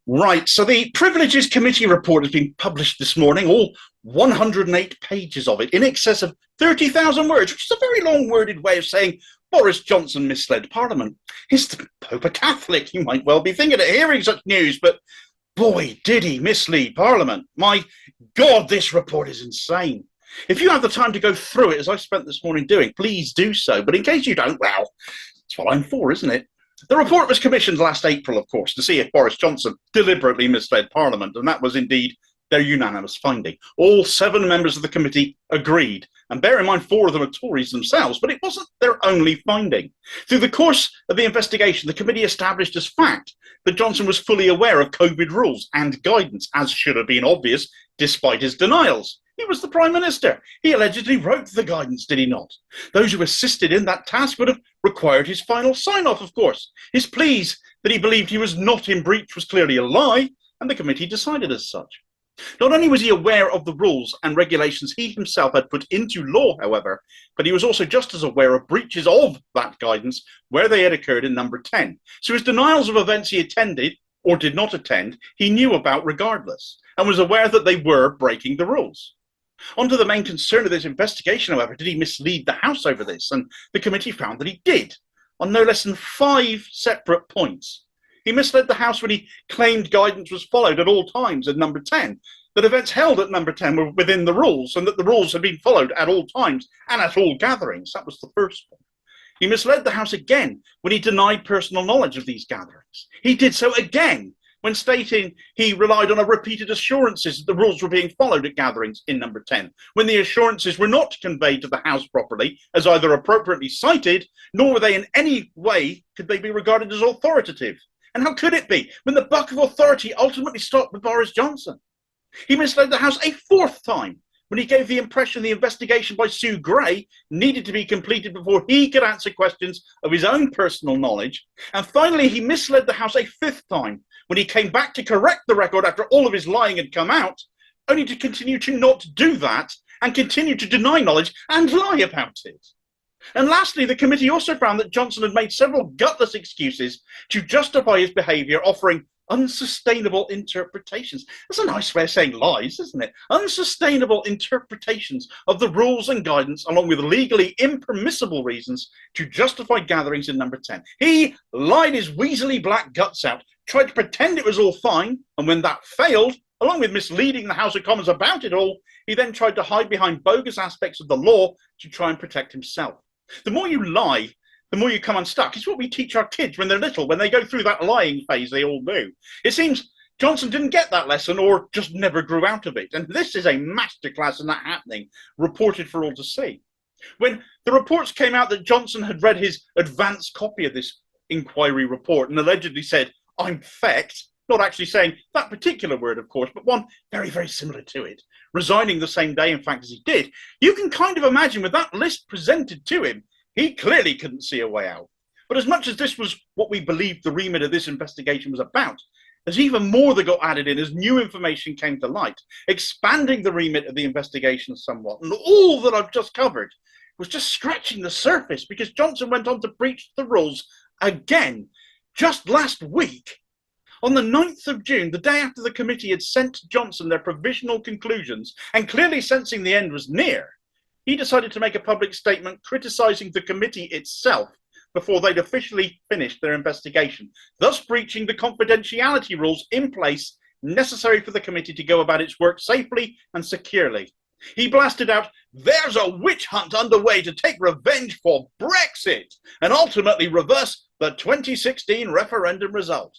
Right, so the Privileges Committee report has been published this morning, all 108 pages of it, in excess of 30,000 words, which is a very long-worded way of saying Boris Johnson misled Parliament. Is the Pope a Catholic? You might well be thinking of hearing such news, but boy, did he mislead Parliament. My God, this report is insane. If you have the time to go through it, as I spent this morning doing, please do so. But in case you don't, well, that's what I'm for, isn't it? The report was commissioned last April, of course, to see if Boris Johnson deliberately misled Parliament, and that was indeed their unanimous finding. All 7 members of the committee agreed, and bear in mind 4 of them are Tories themselves, but it wasn't their only finding. Through the course of the investigation, the committee established as fact that Johnson was fully aware of COVID rules and guidance, as should have been obvious, despite his denials. He was the Prime Minister. He allegedly wrote the guidance, did he not? Those who assisted in that task would have required his final sign-off, of course. His pleas that he believed he was not in breach was clearly a lie, and the committee decided as such. Not only was he aware of the rules and regulations he himself had put into law, however, but he was also just as aware of breaches of that guidance where they had occurred in number 10. So his denials of events he attended or did not attend, he knew about regardless, and was aware that they were breaking the rules. On to the main concern of this investigation, however, did he mislead the House over this? And the committee found that he did, on no less than 5 separate points. He misled the House when he claimed guidance was followed at all times at number 10, that events held at number 10 were within the rules, and that the rules had been followed at all times and at all gatherings. That was the first one. He misled the House again when he denied personal knowledge of these gatherings. He did so again when stating he relied on repeated assurances that the rules were being followed at gatherings in number 10, when the assurances were not conveyed to the House properly as either appropriately cited, nor were they in any way could they be regarded as authoritative. And how could it be when the buck of authority ultimately stopped with Boris Johnson? He misled the House a 4th time when he gave the impression the investigation by Sue Gray needed to be completed before he could answer questions of his own personal knowledge. And finally, he misled the House a 5th time when he came back to correct the record after all of his lying had come out, only to continue to not do that and continue to deny knowledge and lie about it. And lastly, the committee also found that Johnson had made several gutless excuses to justify his behaviour, offering unsustainable interpretations. That's a nice way of saying lies, isn't it? Unsustainable interpretations of the rules and guidance, along with legally impermissible reasons to justify gatherings in number 10. He lied his weaselly black guts out, tried to pretend it was all fine, and when that failed, along with misleading the House of Commons about it all, he then tried to hide behind bogus aspects of the law to try and protect himself. The more you lie, the more you come unstuck. It's what we teach our kids when they're little, when they go through that lying phase they all do. It seems Johnson didn't get that lesson or just never grew out of it. And this is a masterclass in that happening, reported for all to see. When the reports came out that Johnson had read his advance copy of this inquiry report and allegedly said, "I'm fecked," not actually saying that particular word, of course, but one very, very similar to it, resigning the same day, in fact, as he did, you can kind of imagine with that list presented to him, he clearly couldn't see a way out. But as much as this was what we believed the remit of this investigation was about, there's even more that got added in as new information came to light, expanding the remit of the investigation somewhat. And all that I've just covered was just scratching the surface, because Johnson went on to breach the rules again just last week. On the 9th of June, the day after the committee had sent Johnson their provisional conclusions, and clearly sensing the end was near, he decided to make a public statement criticising the committee itself before they'd officially finished their investigation, thus breaching the confidentiality rules in place necessary for the committee to go about its work safely and securely. He blasted out, "There's a witch hunt underway to take revenge for Brexit and ultimately reverse the 2016 referendum result."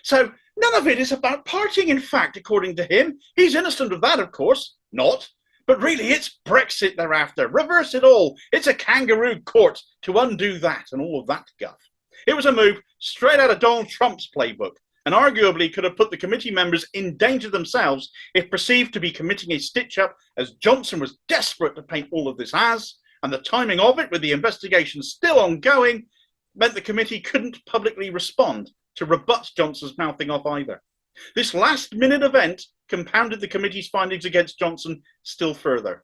So none of it is about partying, in fact, according to him. He's innocent of that, of course. Not. But really, it's Brexit they're after. Reverse it all. It's a kangaroo court to undo that and all of that guff. It was a move straight out of Donald Trump's playbook, and arguably could have put the committee members in danger themselves if perceived to be committing a stitch-up, as Johnson was desperate to paint all of this as, and the timing of it, with the investigation still ongoing, meant the committee couldn't publicly respond to rebut Johnson's mouthing off either. This last-minute event compounded the committee's findings against Johnson still further.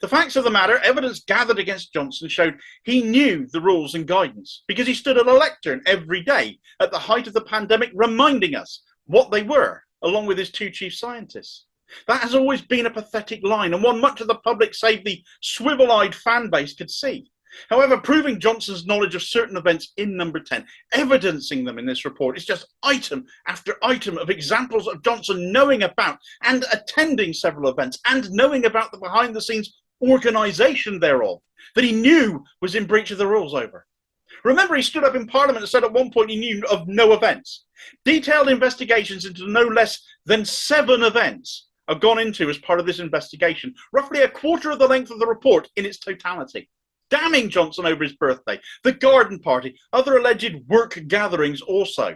The facts of the matter, evidence gathered against Johnson, showed he knew the rules and guidance because he stood at a lectern every day at the height of the pandemic reminding us what they were, along with his two chief scientists. That has always been a pathetic line, and one much of the public, save the swivel-eyed fan base, could see. However, proving Johnson's knowledge of certain events in number 10, evidencing them in this report, is just item after item of examples of Johnson knowing about and attending several events and knowing about the behind-the-scenes organisation thereof, that he knew was in breach of the rules over. Remember, he stood up in Parliament and said at one point he knew of no events. Detailed investigations into no less than 7 events are gone into as part of this investigation, roughly a quarter of the length of the report in its totality. Damning Johnson over his birthday, the garden party, other alleged work gatherings also.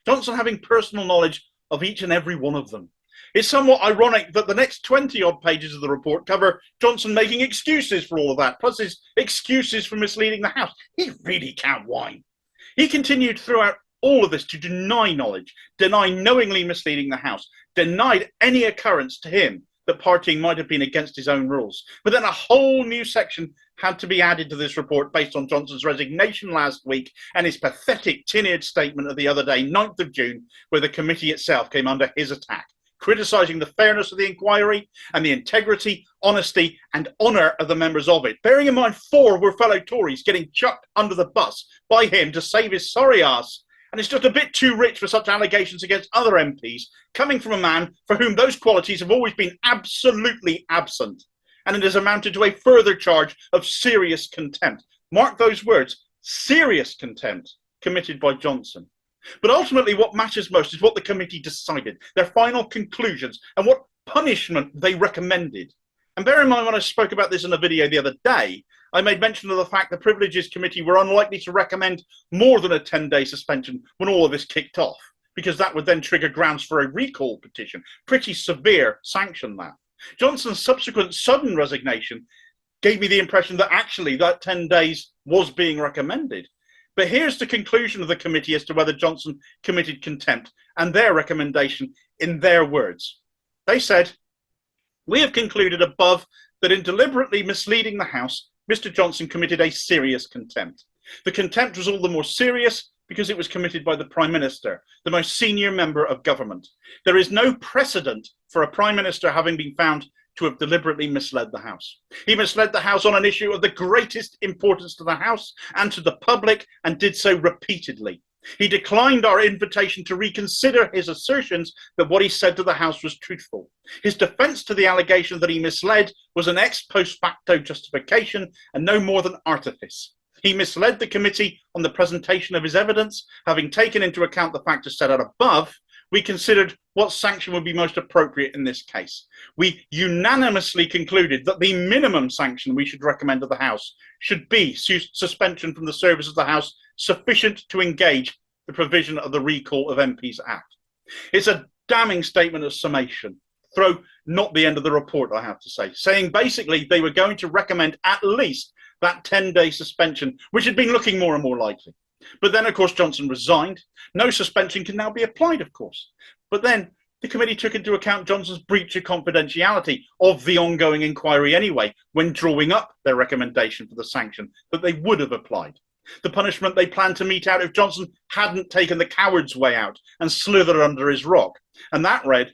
Johnson having personal knowledge of each and every one of them. It's somewhat ironic that the next 20-odd pages of the report cover Johnson making excuses for all of that, plus his excuses for misleading the House. He really can't whine. He continued throughout all of this to deny knowledge, deny knowingly misleading the House, denied any occurrence to him that partying might have been against his own rules. But then a whole new section had to be added to this report based on Johnson's resignation last week and his pathetic tin-eared statement of the other day, 9th of June, where the committee itself came under his attack, criticising the fairness of the inquiry and the integrity, honesty and honour of the members of it. Bearing in mind 4 were fellow Tories getting chucked under the bus by him to save his sorry ass. And it's just a bit too rich for such allegations against other MPs, coming from a man for whom those qualities have always been absolutely absent. And it has amounted to a further charge of serious contempt. Mark those words, serious contempt, committed by Johnson. But ultimately what matters most is what the committee decided, their final conclusions, and what punishment they recommended. And bear in mind, when I spoke about this in a video the other day, I made mention of the fact the Privileges Committee were unlikely to recommend more than a 10-day suspension when all of this kicked off, because that would then trigger grounds for a recall petition. Pretty severe sanction, that. Johnson's subsequent sudden resignation gave me the impression that actually that 10 days was being recommended. But here's the conclusion of the committee as to whether Johnson committed contempt and their recommendation in their words. They said, "We have concluded above that in deliberately misleading the House, Mr. Johnson committed a serious contempt. The contempt was all the more serious because it was committed by the Prime Minister, the most senior member of government. There is no precedent for a Prime Minister having been found to have deliberately misled the House. He misled the House on an issue of the greatest importance to the House and to the public, and did so repeatedly. He declined our invitation to reconsider his assertions that what he said to the House was truthful. His defence to the allegation that he misled was an ex post facto justification and no more than artifice. He misled the committee on the presentation of his evidence. Having taken into account the factors set out above, we considered what sanction would be most appropriate in this case. We unanimously concluded that the minimum sanction we should recommend to the House should be suspension from the service of the House sufficient to engage the provision of the Recall of MPs Act." It's a damning statement of summation, though not the end of the report, I have to say, saying basically they were going to recommend at least that 10-day suspension, which had been looking more and more likely. But then, of course, Johnson resigned. No suspension can now be applied, of course. But then the committee took into account Johnson's breach of confidentiality of the ongoing inquiry anyway, when drawing up their recommendation for the sanction that they would have applied. The punishment they planned to mete out if Johnson hadn't taken the coward's way out and slithered under his rock. And that read,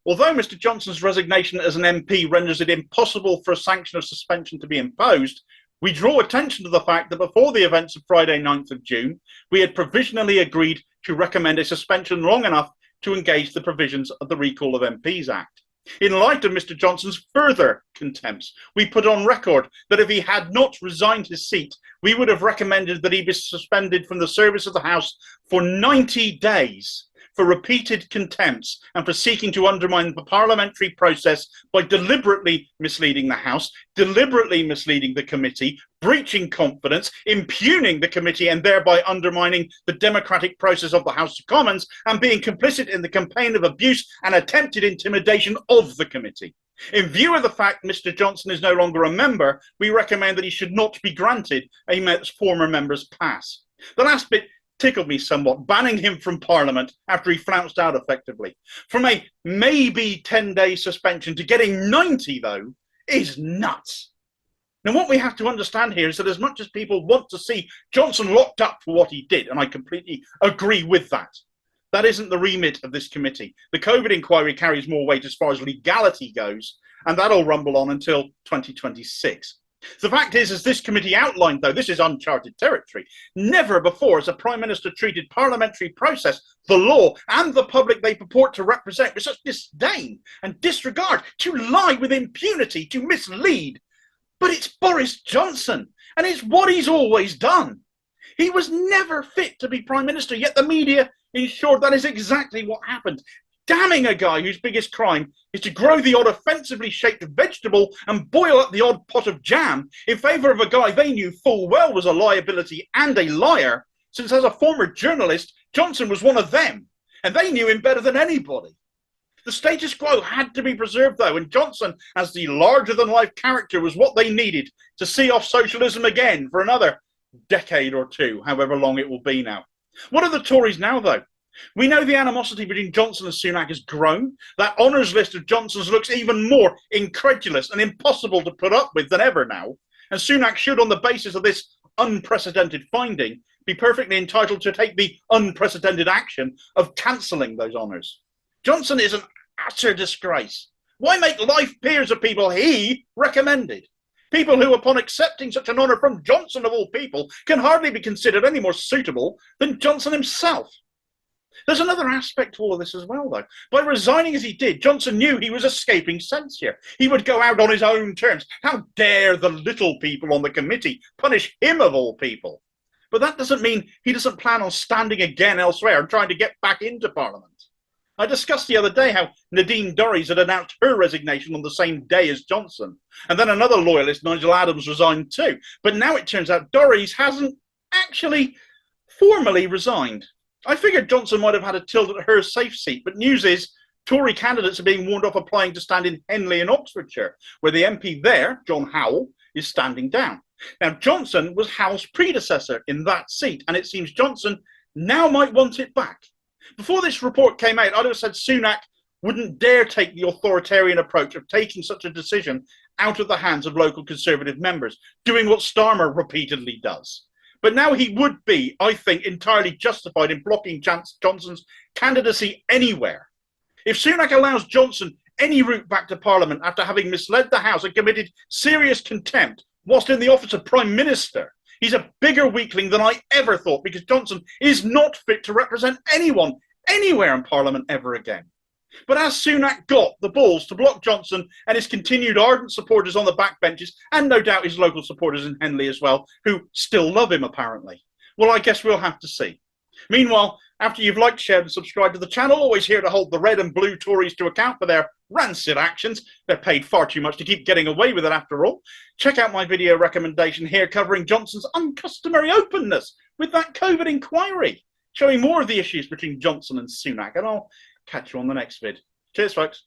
"Although Mr. Johnson's resignation as an MP renders it impossible for a sanction of suspension to be imposed, we draw attention to the fact that before the events of Friday, 9th of June, we had provisionally agreed to recommend a suspension long enough to engage the provisions of the Recall of MPs Act. In light of Mr. Johnson's further contempts, we put on record that if he had not resigned his seat, we would have recommended that he be suspended from the service of the House for 90 days for repeated contempts and for seeking to undermine the parliamentary process by deliberately misleading the House, deliberately misleading the committee, breaching confidence, impugning the committee and thereby undermining the democratic process of the House of Commons, and being complicit in the campaign of abuse and attempted intimidation of the committee. In view of the fact Mr. Johnson is no longer a member, we recommend that he should not be granted a former member's pass." The last bit tickled me somewhat, banning him from Parliament after he flounced out effectively. From a maybe 10-day suspension to getting 90, though, is nuts. Now, what we have to understand here is that as much as people want to see Johnson locked up for what he did, and I completely agree with that, That isn't the remit of this committee. The COVID inquiry carries more weight as far as legality goes, and that'll rumble on until 2026. The fact is, as this committee outlined, though, this is uncharted territory. Never before has a Prime Minister treated parliamentary process, the law, and the public they purport to represent with such disdain and disregard, to lie with impunity, to mislead. But it's Boris Johnson, and it's what he's always done. He was never fit to be Prime Minister, yet the media ensured that is exactly what happened, damning a guy whose biggest crime is to grow the odd offensively shaped vegetable and boil up the odd pot of jam in favour of a guy they knew full well was a liability and a liar, since as a former journalist, Johnson was one of them, and they knew him better than anybody. The status quo had to be preserved, though, and Johnson, as the larger-than-life character, was what they needed to see off socialism again for another decade or two, however long it will be now. What are the Tories now, though? We know the animosity between Johnson and Sunak has grown. That honours list of Johnson's looks even more incredulous and impossible to put up with than ever now. And Sunak should, on the basis of this unprecedented finding, be perfectly entitled to take the unprecedented action of cancelling those honours. Johnson is an utter disgrace. Why make life peers of people he recommended? People who, upon accepting such an honour from Johnson of all people, can hardly be considered any more suitable than Johnson himself. There's another aspect to all of this as well, though. By resigning as he did, Johnson knew he was escaping censure. He would go out on his own terms. How dare the little people on the committee punish him of all people? But that doesn't mean he doesn't plan on standing again elsewhere and trying to get back into Parliament. I discussed the other day how Nadine Dorries had announced her resignation on the same day as Johnson. And then another loyalist, Nigel Adams, resigned too. But now it turns out Dorries hasn't actually formally resigned. I figured Johnson might have had a tilt at her safe seat, but news is Tory candidates are being warned off applying to stand in Henley in Oxfordshire, where the MP there, John Howell, is standing down. Now, Johnson was Howell's predecessor in that seat, and it seems Johnson now might want it back. Before this report came out, I'd have said Sunak wouldn't dare take the authoritarian approach of taking such a decision out of the hands of local Conservative members, doing what Starmer repeatedly does. But now he would be, I think, entirely justified in blocking Johnson's candidacy anywhere. If Sunak allows Johnson any route back to Parliament after having misled the House and committed serious contempt whilst in the office of Prime Minister, he's a bigger weakling than I ever thought, because Johnson is not fit to represent anyone anywhere in Parliament ever again. But as Sunak got the balls to block Johnson and his continued ardent supporters on the backbenches, and no doubt his local supporters in Henley as well, who still love him apparently, well, I guess we'll have to see. Meanwhile, after you've liked, shared and subscribed to the channel, always here to hold the red and blue Tories to account for their rancid actions. They're paid far too much to keep getting away with it after all. Check out my video recommendation here covering Johnson's uncustomary openness with that COVID inquiry, showing more of the issues between Johnson and Sunak, and I'll catch you on the next vid. Cheers, folks.